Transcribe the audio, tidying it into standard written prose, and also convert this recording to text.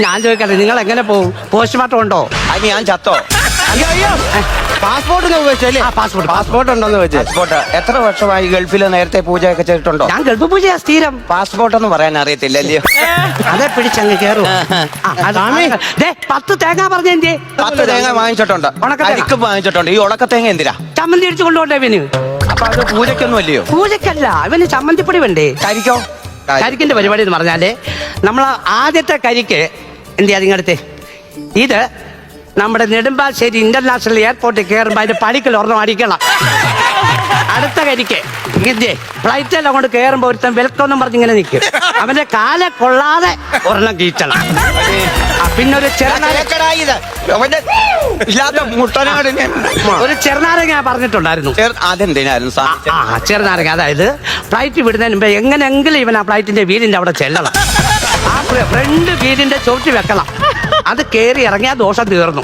ഞാൻ ചോദിക്കട്ടെ, നിങ്ങൾ എങ്ങനെ പോകും? പോസ്റ്റ്മോർട്ടം ഉണ്ടോ? അത് ഞാൻ ചത്തോ? അയ്യോ പാസ്പോർട്ടിന് ഉപയോഗിച്ചല്ലേ? പാസ്പോർട്ട് ഉണ്ടോന്ന് വെച്ച്. പാസ്പോർട്ട് എത്ര വർഷമായി ഗൾഫിൽ നേരത്തെ പൂജയൊക്കെ ചെയ്തിട്ടുണ്ടോ? ഞാൻ ഗൾഫ് പൂജയാ സ്ഥിരം. പാസ്പോർട്ട് എന്ന് പറയാൻ അറിയത്തില്ല അല്ലയോ? അതെ, പിടിച്ചങ്ങ് കയറും. 10 തേങ്ങ പറഞ്ഞേ. 10 തേങ്ങ വാങ്ങിച്ചിട്ടുണ്ട്, അരിക്ക് വാങ്ങിച്ചിട്ടുണ്ട്. ഈ ഉണക്കത്തേങ്ങ എന്തിനാ? ചമ്മന്തി അടിച്ചു കൊണ്ടുപോണ്ടേ ഇവന്? അപ്പൊ അത് പൂജയ്ക്കൊന്നും അല്ലയോ? പൂജക്കല്ല, ഇവന് ചമ്മന്തിപ്പൊടി വേണ്ടേ? കരിക്കോ? കരിക്കിന്റെ പരിപാടി എന്ന് പറഞ്ഞാല് നമ്മൾ ആദ്യത്തെ കരിക്ക് എന്ത് ചെയ്യാ നിങ്ങളടുത്ത്? ഇത് നമ്മുടെ നെടുമ്പാശ്ശേരി ഇന്റർനാഷണൽ എയർപോർട്ടിൽ കയറുമ്പോൾ അതിന്റെ പടിക്കൽ ഒരെണ്ണം അടിക്കണം. അടുത്ത കരിക്ക് ഇങ്ങനെ ഫ്ലൈറ്റെല്ലാം കൊണ്ട് കയറുമ്പോൾ ഒരുത്തൻ വെൽക്കം എന്നും പറഞ്ഞിങ്ങനെ നിൽക്കും. അവന്റെ കാലെ കൊള്ളാതെ ഒരെണ്ണം കീച്ചണം. പിന്നെ ഒരു ചെറുനാരങ്ങ പറഞ്ഞിട്ടുണ്ടായിരുന്നു. അതെന്തിനായിരുന്നു? ചെറുനാരങ്ങ, അതായത് ഫ്ലൈറ്റ് വിടുന്നതിന് മുമ്പ് എങ്ങനെങ്കിലും ഇവൻ ആ ഫ്ലൈറ്റിന്റെ വീലിന്റെ അവിടെ ചെല്ലണം. ആ ഫ്രണ്ട് വീലിന്റെ ചുവട്ടി വെക്കണം. അത് കയറി ഇറങ്ങിയാൽ ദോഷം തീർന്നു.